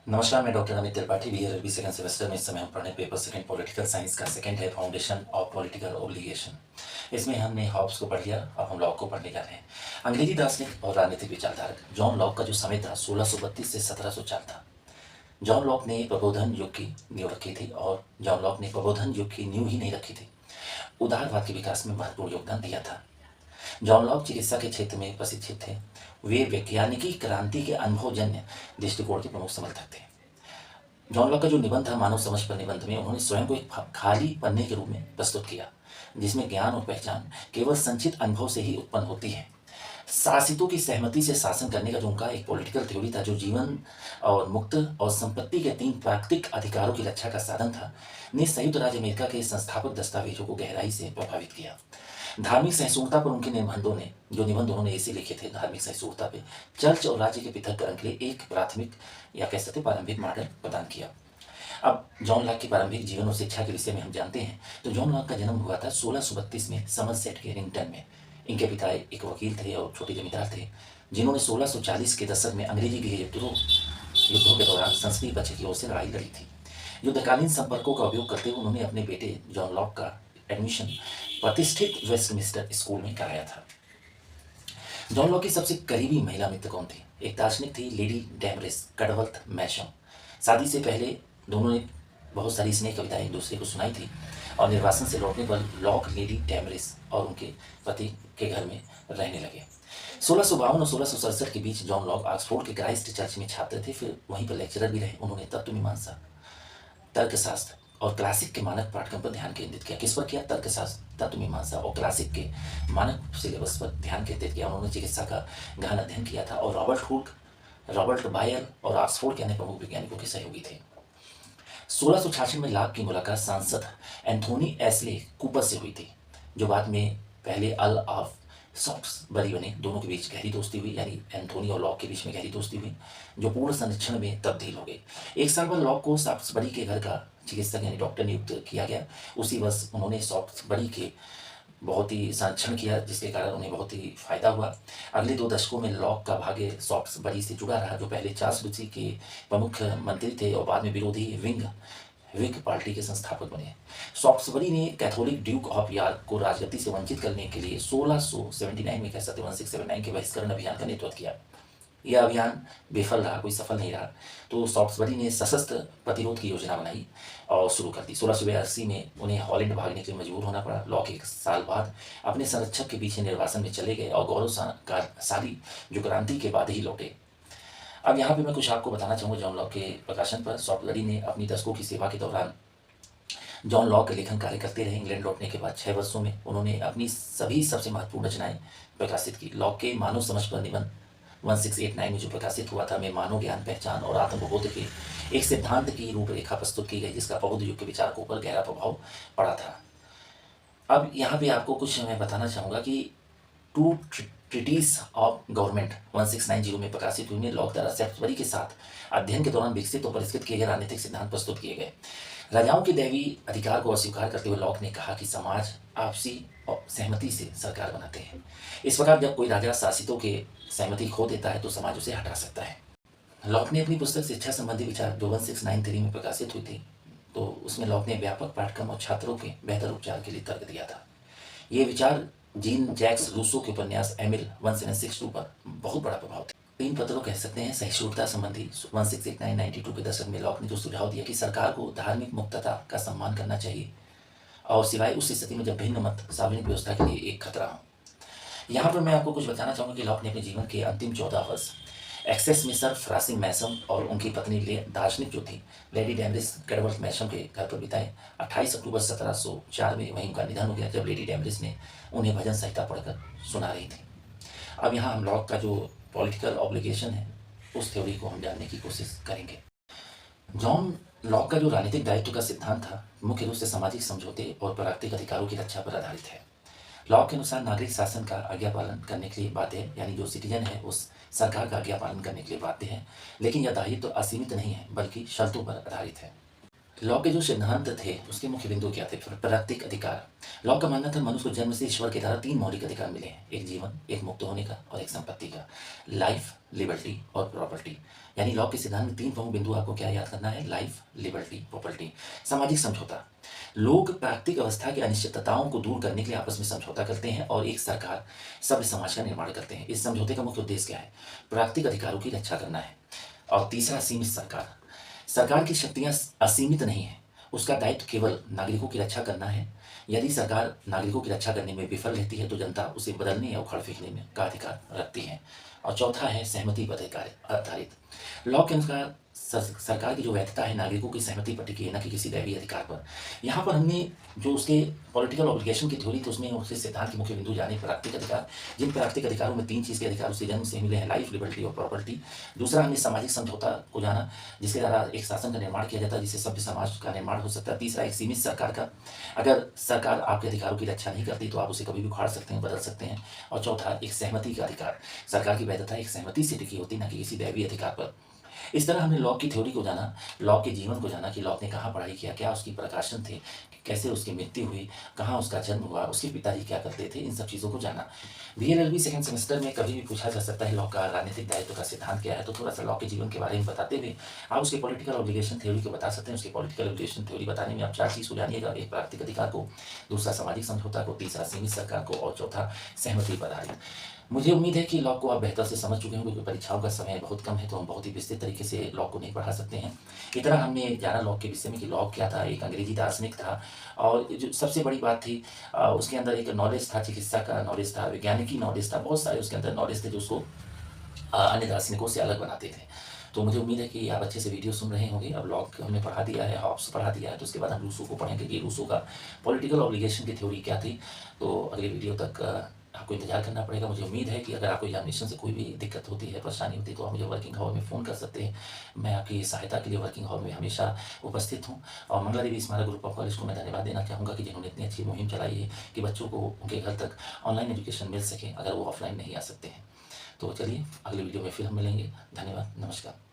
नमस्कार, मैं doctor Amit Tripathi BLLB second semester में। इस समय हम पढ़ रहे पेपर सेकंड पॉलिटिकल साइंस का सेकंड है फाउंडेशन ऑफ पॉलिटिकल ऑब्लिगेशन। इसमें हमने हॉब्स को पढ़ लिया, अब हम लॉक को पढ़ने जा रहे हैं। अंग्रेजी दार्शनिक और राजनीतिक विचारधारक जॉन लॉक का जो समय था 1632 से 1704 था। जॉन लॉक ने प्रबोधन युग की नींव रखी थी और जॉन लॉक ने प्रबोधन युग की नींव ही नहीं रखी थी, उदारवाद के विकास में महत्वपूर्ण योगदान दिया था। जॉन लॉक चिकित्सा के क्षेत्र में प्रशिक्षित थे। वे वैज्ञानिकी क्रांति के अनुभवजन्य दृष्टिकोण के प्रमुख समर्थक थे। जॉन लॉक का जो निबंध था मानव समझ पर निबंध में उन्होंने स्वयं को एक खाली पन्ने के रूप में प्रस्तुत किया, जिसमें ज्ञान और पहचान केवल संचित अनुभव से ही उत्पन्न होती है। शासितों की सहमति से शासन करने का जो उनका एक पॉलिटिकल थ्योरी था, जो जीवन और मुक्त और संपत्ति के 3 प्राकृतिक अधिकारों की रक्षा का साधन था, ने संयुक्त राज्य अमेरिका के संस्थापक दस्तावेजों को गहराई से प्रभावित किया। धार्मिक सहिष्णुता पर उनके निबंधों ने जो निबंध उन्होंने ऐसे लिखे थे धार्मिक सहिष्णुता पे, चर्च और राज्य के पृथक्करण के लिए एक प्राथमिक या कह सकते प्रारंभिक मॉडल प्रदान किया। अब जॉन लॉक की प्रारंभिक जीवन और शिक्षा के विषय में हम जानते हैं तो जॉन लॉक का जन्म हुआ था 1632 में समरसेट के रिंगटन में। इनके पिता एक वकील थे और छोटे जमींदार थे, जिन्होंने 1640 के दशक में अंग्रेजी के युद्धों के दौरान संसदीय पक्ष की ओर से लड़ाई लड़ी थी। युद्धकालीन संपर्कों का उपयोग करते हुए उन्होंने अपने बेटे जॉन लॉक का एडमिशन प्रतिष्ठित वेस्टमिंस्टर स्कूल में कराया था। जॉन लॉक की सबसे करीबी महिला मित्र कौन थी? एक दार्शनिक थी लेडी डैमरिस कडवर्थ मैशम। शादी से पहले दोनों ने बहुत सारी स्नेह कविताएं एक दूसरे को सुनाई थी और निर्वासन से लौटने पर लॉक लेडी डैमरिस और उनके पति के घर में रहने लगे। 1652 और 1667 के बीच जॉन लॉक ऑक्सफोर्ड के क्राइस्ट चर्च में छात्र थे, फिर वहीं पर लेक्चरर भी रहे। उन्होंने तत्वमीमांसा, तर्कशास्त्र और क्लासिक के मानक पाठ्यक्रम पर ध्यान केंद्रित किया। किस पर किया? तर्कशास्त्र, तत्वमीमांसा और क्लासिक के मानक सिलेबस पर ध्यान केंद्रित किया। उन्होंने चिकित्सा का गहन अध्ययन किया था और रॉबर्ट हुक, रॉबर्ट बायर और ऑक्सफोर्ड के अन्य प्रमुख वैज्ञानिकों के सहयोगी थे। 1666 में लॉक की मुलाकात सांसद एंथोनी एस्ले कूपर से हुई थी, जो बाद में पहले अर्ल ऑफ सॉफ्ट्सबरी बने। दोनों के बीच गहरी दोस्ती हुई, यानी एंथोनी और लॉक के बीच में गहरी दोस्ती हुई, जो पूर्ण संरक्षण में तब्दील हो गई। एक साल बाद लॉक को सॉफ्ट्सबरी के घर का चिकित्सक यानी डॉक्टर नियुक्त किया गया। उसी वर्ष उन्होंने सॉफ्ट्सबरी के बहुत ही संरक्षण किया, जिसके कारण उन्हें बहुत ही फायदा हुआ। अगले 2 दशकों में लॉक का भाग्य सॉफ्ट्सबरी से जुड़ा रहा, जो पहले चार्ल्स रुसी के प्रमुख मंत्री थे और बाद में विरोधी विग पार्टी के संस्थापक बने। सॉफ्ट्सबरी ने कैथोलिक ड्यूक ऑफ यॉर्क को राजगद्दी से वंचित करने के लिए 1679 में कह सकते 1679 के बहिष्करण अभियान का नेतृत्व किया। यह अभियान विफल रहा, कोई सफल नहीं रहा, तो सॉफ्ट्सबरी ने सशस्त्र प्रतिरोध की योजना बनाई और शुरू कर दी। 1682 में उन्हें हॉलैंड भागने के लिए मजबूर होना पड़ा। लॉक 1 साल बाद अपने संरक्षक के पीछे निर्वासन में चले गए और गौरवशाली जो क्रांति के बाद ही लौटे। अब यहाँ पे मैं कुछ आपको बताना चाहूँगा जॉन लॉक के प्रकाशन पर। सॉफ्ट्सबरी ने अपनी दशकों की सेवा के दौरान जॉन लॉक के लेखन कार्य करते रहे। इंग्लैंड लौटने के बाद 6 वर्षों में उन्होंने अपनी सभी सबसे महत्वपूर्ण रचनाएं प्रकाशित की। लॉक के मानव समझ पर निबंध 1689 में जो प्रकाशित हुआ था, में मानव ज्ञान, पहचान और आत्मबोध के एक सिद्धांत की रूपरेखा प्रस्तुत की गई, जिसका बौद्ध युग के विचारकों पर गहरा प्रभाव पड़ा था। अब यहाँ पे आपको कुछ मैं बताना चाहूँगा कि टू ट्रीटीज ऑफ गवर्नमेंट 1690 में प्रकाशित हुई में लॉक द्वारा सॉफ्ट्सबरी के साथ अध्ययन के दौरान विकसित और परिष्कृत किए गए राजनीतिक सिद्धांत प्रस्तुत किए गए। राजाओं के दैवी अधिकार को अस्वीकार करते हुए लॉक ने कहा कि समाज आपसी सहमति से सरकार बनाते हैं। इस प्रकार जब कोई राजा शासितों के सहमति खो देता है तो समाज उसे हटा सकता है। लॉक ने अपनी पुस्तक शिक्षा संबंधी विचार जो 1693 में प्रकाशित हुई थी, तो उसमें लॉक ने व्यापक पाठ्यक्रम और छात्रों के बेहतर उपचार के लिए तर्क दिया था। ये विचार जीन जैक्स रूसो के उपन्यास एमिल 1762 पर बहुत बड़ा प्रभाव था। 3 पत्रों कह सकते हैं सहिष्णुता संबंधी 1689-92 के दशक में लॉक ने जो सुझाव दिया कि सरकार को धार्मिक मुक्तता का सम्मान करना चाहिए और सिवाय उस स्थिति में जब भिन्न मत सार्वजनिक व्यवस्था के लिए एक खतरा हो। यहाँ पर मैं आपको कुछ बताना चाहूँगा कि लॉक ने अपने जीवन के अंतिम 14 वर्ष एक्सेस में सर फ्रांसिस मैसम और उनकी पत्नी दार्शनिक जो थी लेडी डैमरिस कडवर्थ मैशम के घर पर बिताए। 28 अक्टूबर 1704 में वहीं उनका निधन हो गया, जब लेडी डैमरिस ने उन्हें भजन संहिता पढ़कर सुना रही थी। अब यहाँ हम लॉक का जो पॉलिटिकल ऑब्लिगेशन है उस थ्योरी को हम जानने की कोशिश करेंगे। जॉन लॉक का जो राजनीतिक दायित्व का सिद्धांत था मुख्य रूप से सामाजिक समझौते और प्राकृतिक अधिकारों की रक्षा पर आधारित है। लॉक के अनुसार नागरिक शासन का आज्ञा पालन करने के लिए बाध्य है, यानी जो सिटीजन है उस सरकार का आज्ञा पालन करने के लिए बाध्य है, लेकिन यह दायित्व तो असीमित नहीं है बल्कि शर्तों पर आधारित है। लॉ के जो सिद्धांत थे उसके मुख्य बिंदु क्या थे? प्राकृतिक अधिकार। लॉ का मानना था मनुष्य को जन्म से ईश्वर के द्वारा 3 मौलिक अधिकार मिले हैं, एक जीवन, एक मुक्त होने का और एक संपत्ति का। लाइफ, लिबर्टी और प्रॉपर्टी। यानी लॉ के सिद्धांत में 3 प्रमुख बिंदु आपको क्या याद करना है? Life, liberty, property. सामाजिक समझौता। लोग प्राकृतिक अवस्था की अनिश्चितताओं को दूर करने के लिए आपस में समझौता करते हैं और एक सरकार, सभ्य समाज का निर्माण करते हैं। इस समझौते का मुख्य उद्देश्य क्या है? प्राकृतिक अधिकारों की रक्षा करना है। और तीसरा, सीमित सरकार। सरकार की शक्तियां असीमित नहीं है, उसका दायित्व केवल नागरिकों की रक्षा करना है। यदि सरकार नागरिकों की रक्षा करने में विफल रहती है तो जनता उसे बदलने या उखाड़ फेंकने में का अधिकार रखती है। और चौथा है सहमति पर अधिकार आधारित। लॉ के अनुसार सरकार की जो वैधता है नागरिकों की सहमति पर टिकी है, न कि किसी दैवीय अधिकार पर। यहाँ पर हमने जो उसके पॉलिटिकल ऑब्लिगेशन की थ्योरी थी उसमें उसके सिद्धांत के मुख्य बिंदु जाने। प्राकृतिक अधिकार, जिन प्राकृतिक अधिकारों में 3 चीज़ के अधिकार उसे जन्म से मिले हैं, लाइफ, लिबर्टी और प्रॉपर्टी। दूसरा, हमने सामाजिक समझौता को जाना, जिसके द्वारा एक शासन का निर्माण किया जाता है, जिससे सभ्य समाज का निर्माण हो सकता है। तीसरा, एक सीमित सरकार का, अगर सरकार आपके अधिकारों की रक्षा नहीं करती तो आप उसे कभी भी उखाड़ सकते हैं, बदल सकते हैं। और चौथा, एक सहमति का अधिकार। सरकार की वैधता एक सहमति से टिकी होती, न कि किसी दैवीय अधिकार पर। इस तरह हमने लॉ की थ्योरी को जाना, लॉ के जीवन को जाना कि लॉ ने कहाँ पढ़ाई किया, क्या उसकी प्रकाशन थे, कैसे उसकी मृत्यु हुई, कहाँ उसका जन्म हुआ, उसके पिताजी क्या करते थे, इन सब चीज़ों को जाना। बीएलएलबी सेकंड सेमेस्टर में कभी भी पूछा जा सकता है लॉ का राजनीतिक दायित्व का सिद्धांत क्या है, तो थोड़ा सा लॉ के जीवन के बारे में बताते हुए आप उसके पॉलिटिकल ऑब्लिगेशन थ्योरी को बता सकते हैं। उसके पॉलिटिकल ऑब्लिगेशन थ्योरी बताने में आप 4 चीज़ को जानिएगा, एक प्राकृतिक अधिकार को, दूसरा सामाजिक समझौता को, तीसरा सीमित सरकार को और चौथा सहमति पर आधारित। मुझे उम्मीद है कि लॉ को आप बेहतर से समझ चुके होंगे, क्योंकि परीक्षाओं का समय बहुत कम है तो हम बहुत ही विस्तृत तरीके से लॉ को नहीं पढ़ा सकते हैं। इतना हमने जाना लॉ के विषय में कि लॉ क्या था, एक अंग्रेजी दार्शनिक था। और जो सबसे बड़ी बात थी उसके अंदर एक नॉलेज था, चिकित्सा का नॉलेज था, वैज्ञानिकी नॉलेज था, बहुत सारे उसके अंदर नॉलेज थे जो उसको अन्य दार्शनिकों से अलग बनाते थे। तो मुझे उम्मीद है कि आप अच्छे से वीडियो सुन रहे होंगे। अब लॉ हमने पढ़ा दिया है, हॉब्स पढ़ा दिया है, तो उसके बाद हम रूसो को पढ़ेंगे कि रूसो का पॉलिटिकल ऑब्लिगेशन की थ्योरी क्या थी। तो अगले वीडियो तक आपको इंतजार करना पड़ेगा। मुझे उम्मीद है कि अगर आपको एग्जामिनेशन से कोई भी दिक्कत होती है, परेशानी होती है, तो आप मुझे वर्किंग हावर में फ़ोन कर सकते हैं। मैं आपकी सहायता के लिए वर्किंग हावर में हमेशा उपस्थित हूँ। और मंगला देवी स्मारक ग्रुप ऑफ कॉलेज को मैं धन्यवाद देना चाहूँगा कि जिन्होंने इतनी अच्छी मुहिम चलाई है कि बच्चों को उनके घर तक ऑनलाइन एजुकेशन मिल सके, अगर वो ऑफलाइन नहीं आ सकते हैं। तो चलिए अगले वीडियो में फिर हम मिलेंगे। धन्यवाद, नमस्कार।